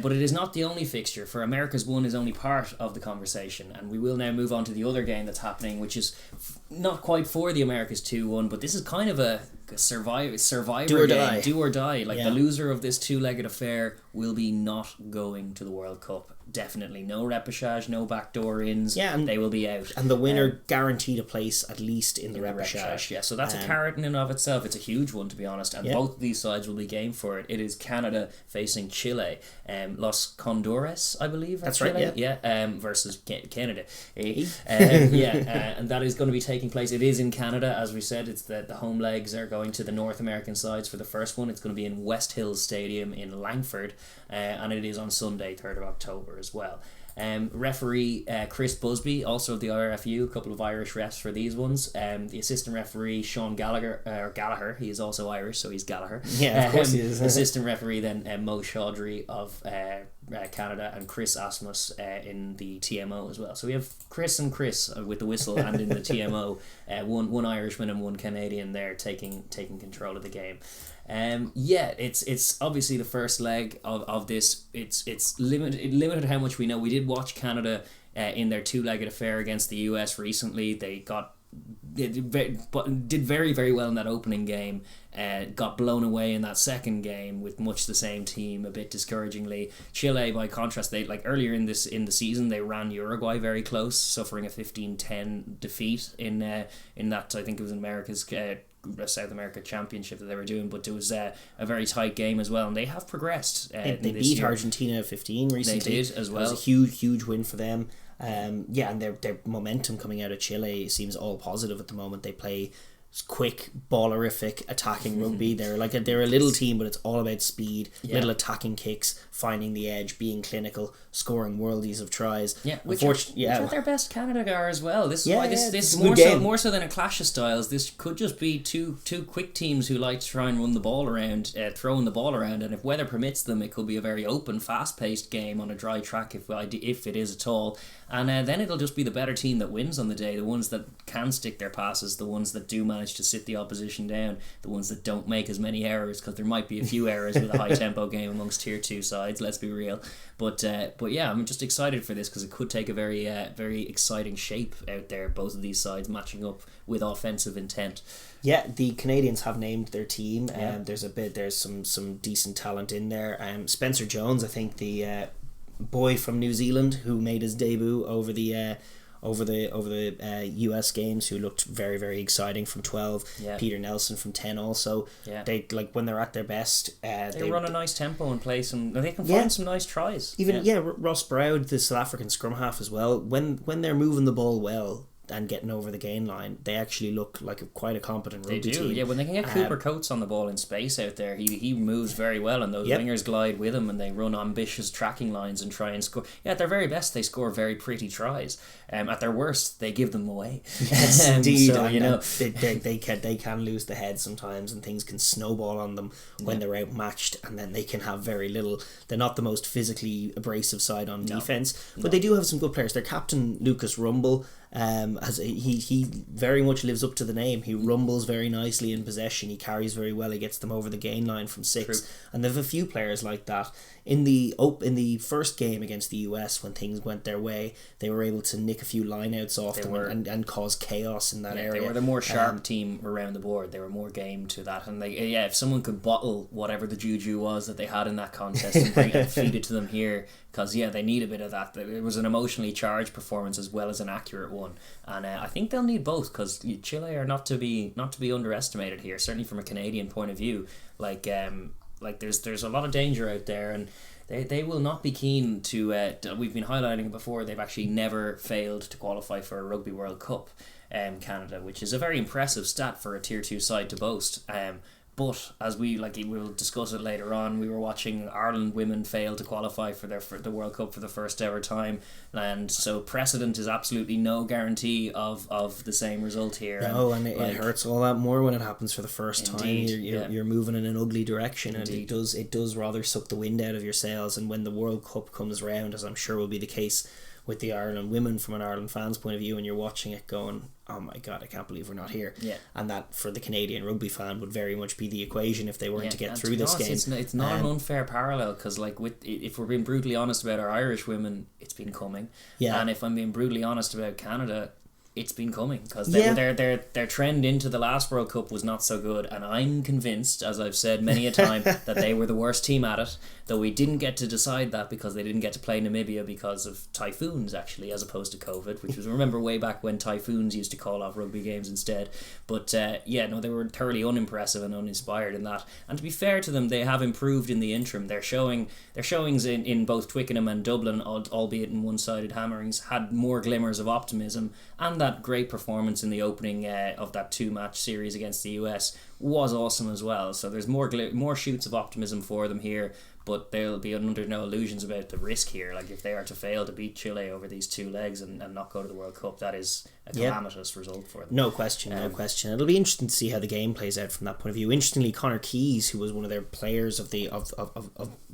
But it is not the only fixture, for America's 1 is only part of the conversation, and we will now move on to the other game that's happening, which is not quite for the America's 2-1, but this is kind of a survivor game, do or die. Like, the loser of this two-legged affair will be not going to the World Cup. Definitely no repechage, no backdoor ins. And they will be out, and the winner guaranteed a place at least in the repechage. Yeah, so that's a carrot in and of itself. It's a huge one, to be honest, and both of these sides will be game for it. It is Canada facing Chile, Los Condores, I believe. That's Chile? right. Versus Canada. And that is going to be taking place. It is in Canada, as we said. It's the home legs are going to the North American sides for the first one. It's going to be in West Hills Stadium in Langford, and it is on Sunday, 3rd of October as well. Referee Chris Busby, also of the IRFU, a couple of Irish refs for these ones. The assistant referee Sean Gallagher, he is also Irish, so he's Gallagher. Yeah, of course he is. Assistant referee then Mo Chaudhry of Canada, and Chris Asmus in the TMO as well. So we have Chris and Chris with the whistle and in the TMO, one Irishman and one Canadian there taking control of the game. It's obviously the first leg of this. It's limited how much we know. We did watch Canada in their two-legged affair against the US recently. They did very, very well in that opening game. Got blown away in that second game with much the same team, a bit discouragingly. Chile, by contrast, they earlier in the season they ran Uruguay very close, suffering a 15-10 defeat in that, I think it was in America's South America Championship that they were doing, but it was a very tight game as well, and they have progressed. They beat year. Argentina 15 recently. They did as well. It was a huge win for them. And their momentum coming out of Chile seems all positive at the moment. They play quick, ballerific, attacking rugby. They're a little team, but it's all about speed, little attacking kicks, finding the edge, being clinical, scoring worldies of tries. Which are their best Canada are as well. This is why this more so than a clash of styles. This could just be two quick teams who like to try and run the ball around, throwing the ball around, and if weather permits them, it could be a very open, fast-paced game on a dry track if it is at all. And then it'll just be the better team that wins on the day, the ones that can stick their passes, the ones that do manage to sit the opposition down, the ones that don't make as many errors, because there might be a few errors with a high tempo game amongst tier 2 sides, let's be real. But yeah, I'm just excited for this because it could take a very very exciting shape out there, both of these sides matching up with offensive intent. Yeah, the Canadians have named their team, and there's some decent talent in there. Spencer Jones, I think the boy from New Zealand who made his debut over the US games, who looked very, very exciting from 12. Peter Nelson from 10 also. They when they're at their best, they run a nice tempo and play some. They can find some nice tries. Even Ross Browd, the South African scrum half as well. When they're moving the ball well and getting over the gain line, they actually look like quite a competent rugby team. Yeah, when they can get Cooper Coates on the ball in space out there, he moves very well, and those wingers glide with him, and they run ambitious tracking lines and try and score. At their very best, they score very pretty tries. At their worst, they give them away. Yes, indeed. So, they can lose the head sometimes, and things can snowball on them when they're outmatched, and then they can have very little. They're not the most physically abrasive side on defense, but they do have some good players. Their captain Lucas Rumble, he very much lives up to the name. He rumbles very nicely in possession. He carries very well. He gets them over the gain line from 6. True. And they have a few players like that. In the first game against the US, when things went their way, they were able to nick a few lineouts off them and cause chaos in that area. They were the more sharp team around the board. They were more game to that, and if someone could bottle whatever the juju was that they had in that contest and feed it to them here, because they need a bit of that. It was an emotionally charged performance as well as an accurate one, and I think they'll need both, because Chile are not to be underestimated here. Certainly from a Canadian point of view, there's a lot of danger out there, and they will not be keen to. We've been highlighting it before. They've actually never failed to qualify for a Rugby World Cup, Canada, which is a very impressive stat for a tier 2 side to boast. But as we'll discuss it later on, we were watching Ireland women fail to qualify for the World Cup for the first ever time, and so precedent is absolutely no guarantee of the same result here. No, and it hurts all that more when it happens for the first time. You're moving in an ugly direction, Indeed. and it does rather suck the wind out of your sails. And when the World Cup comes around, as I'm sure will be the case with the Ireland women from an Ireland fans point of view, and you're watching it going, oh my god, I can't believe we're not here. Yeah. And that for the Canadian rugby fan would very much be the equation if they weren't to get through this game. It's not an unfair parallel, because like if we're being brutally honest about our Irish women, it's been coming. Yeah. And if I'm being brutally honest about Canada, it's been coming, because their trend into the last World Cup was not so good, and I'm convinced, as I've said many a time, that they were the worst team at it, though we didn't get to decide that because they didn't get to play Namibia because of typhoons, actually, as opposed to COVID, which was, remember, way back when typhoons used to call off rugby games instead. But they were thoroughly unimpressive and uninspired in that. And to be fair to them, they have improved in the interim. Their showings in both Twickenham and Dublin, albeit in one-sided hammerings, had more glimmers of optimism, and that great performance in the opening of that 2-match series against the US was awesome as well. So there's more shoots of optimism for them here, but they'll be under no illusions about the risk here. Like, if they are to fail to beat Chile over these 2 legs and not go to the World Cup, that is a calamitous result for them. No question. It'll be interesting to see how the game plays out from that point of view. Interestingly, Connor Keys, who was one of their players of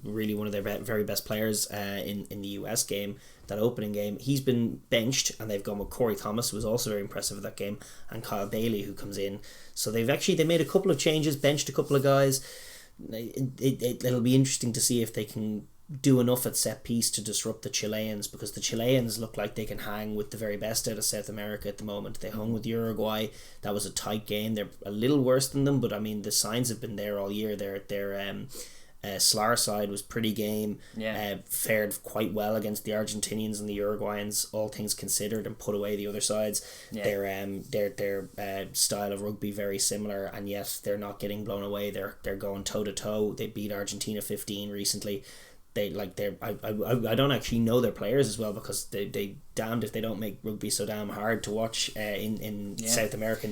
really one of their very best players in the US game, that opening game, he's been benched, and they've gone with Corey Thomas, who was also very impressive at that game, and Kyle Bailey, who comes in. So they made a couple of changes, benched a couple of guys. It'll be interesting to see if they can do enough at set piece to disrupt the Chileans, because the Chileans look like they can hang with the very best out of South America at the moment. They hung with Uruguay. That was a tight game. They're a little worse than them, but I mean, the signs have been there all year. Their Slar side was pretty game. Fared quite well against the Argentinians and the Uruguayans, all things considered, and put away the other sides. Their style of rugby very similar, and yet they're not getting blown away. They're going toe to toe. They beat Argentina 15 recently. I don't actually know their players as well, because they damned if they don't make rugby so damn hard to watch in South America.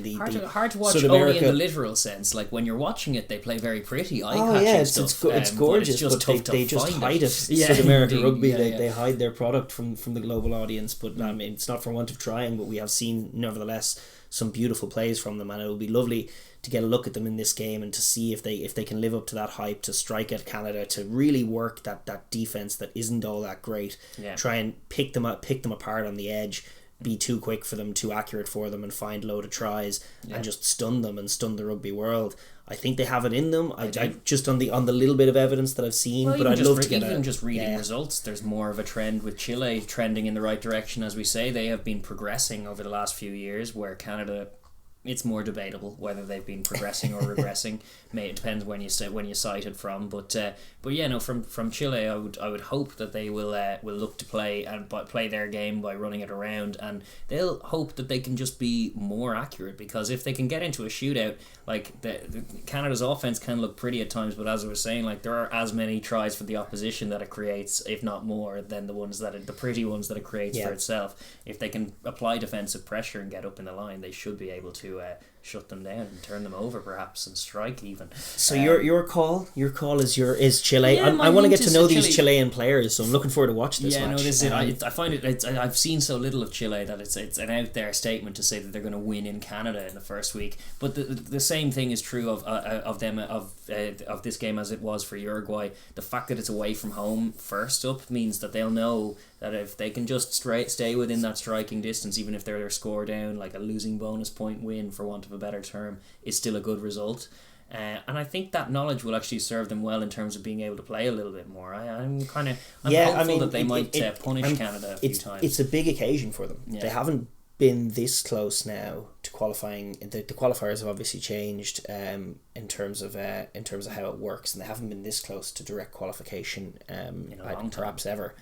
Hard to watch only in the literal sense. Like, when you're watching it, they play very pretty, eye-catching stuff. It's gorgeous, but they just hide it. South American rugby, they hide their product from the global audience. But I mean, it's not for want of trying, but we have seen, nevertheless, some beautiful plays from them, and it will be lovely to get a look at them in this game and to see if they can live up to that hype, to strike at Canada, to really work that defense that isn't all that great. Try and pick them apart on the edge, be too quick for them, too accurate for them, and find a load of tries and just stun them and stun the rugby world. I think they have it in them. I just on the little bit of evidence that I've seen, but I'd love to get even just reading results. There's more of a trend with Chile trending in the right direction, as we say. They have been progressing over the last few years, where Canada, it's more debatable whether they've been progressing or regressing. It depends when you cite it from. But from Chile, I would hope that they will look to play their game by running it around, and they'll hope that they can just be more accurate, because if they can get into a shootout, like the Canada's offense can look pretty at times, but as I was saying, like, there are as many tries for the opposition that it creates, if not more, than the pretty ones that it creates for itself. If they can apply defensive pressure and get up in the line, they should be able to shut them down and turn them over, perhaps, and strike even. So your call is Chile. I want to get to know these Chilean players, so I'm looking forward to watch this match. This is it. I find it. I've seen so little of Chile that it's an out there statement to say that they're going to win in Canada in the first week. But the same thing is true of this game as it was for Uruguay. The fact that it's away from home first up means that they'll know that if they can just stay within that striking distance, even if they're score down, like a losing bonus point win, for want of a better term, is still a good result. And I think that knowledge will actually serve them well in terms of being able to play a little bit more. I'm hopeful that they might punish Canada a few times. It's a big occasion for them. They haven't been this close now to qualifying. The qualifiers have obviously changed in terms of how it works, and they haven't been this close to direct qualification perhaps ever.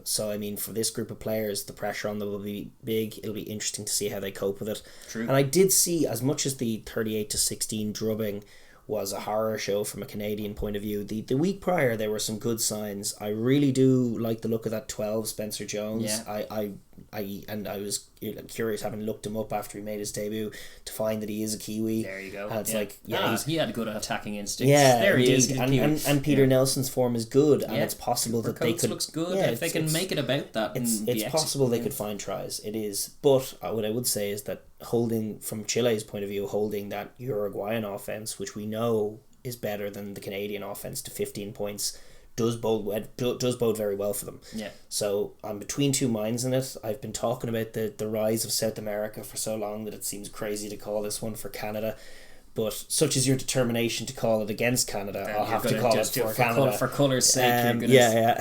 So I mean, for this group of players, the pressure on them will be big. It'll be interesting to see how they cope with it. True. And I did see, as much as the 38-16 drubbing was a horror show from a Canadian point of view, the week prior there were some good signs. I really do like the look of that 12 Spencer Jones. I was curious, having looked him up after he made his debut, to find that he is a Kiwi. There you go. And it's he had good attacking instincts. There he is. And Peter Nelson's form is good, and it's possible that they could. Looks good. If they can make it about that, it's possible they could find tries. It is, but what I would say is that holding, from Chile's point of view, holding that Uruguayan offense, which we know is better than the Canadian offense, to 15 points does bode very well for them. Yeah. So I'm between two minds in it. I've been talking about the rise of South America for so long that it seems crazy to call this one for Canada. But such is your determination to call it against Canada, I'll have to call it for Canada. For colour's sake,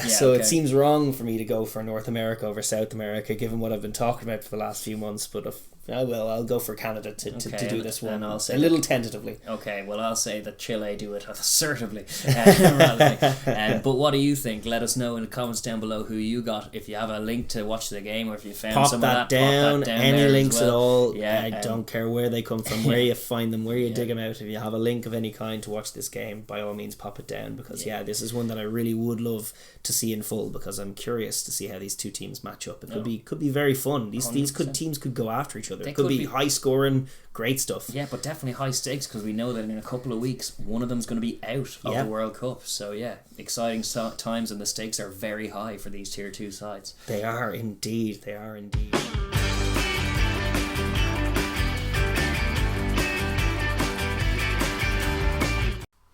so it seems wrong for me to go for North America over South America, given what I've been talking about for the last few months. But if I'll go for Canada to do this one. I'll say a little tentatively. Okay, well, I'll say that Chile do it assertively. But what do you think? Let us know in the comments down below who you got. If you have a link to watch the game, or if you found some of that, pop that down. Any links at all. Yeah, I don't care where they come from, where you find them, where you dig them out. If you have a link of any kind to watch this game, by all means pop it down, because this is one that I really would love to see in full, because I'm curious to see how these two teams match up. It could be very fun. These teams could go after each other. It could be high scoring, great stuff. Yeah, but definitely high stakes, because we know that in a couple of weeks one of them's going to be out of the World Cup. So exciting times, and the stakes are very high for these tier 2 sides. They are indeed.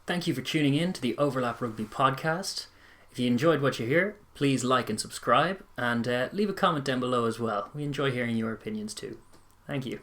Thank you for tuning in to the Overlap Rugby podcast. If you enjoyed what you hear, please like and subscribe, and leave a comment down below as well. We enjoy hearing your opinions too. Thank you.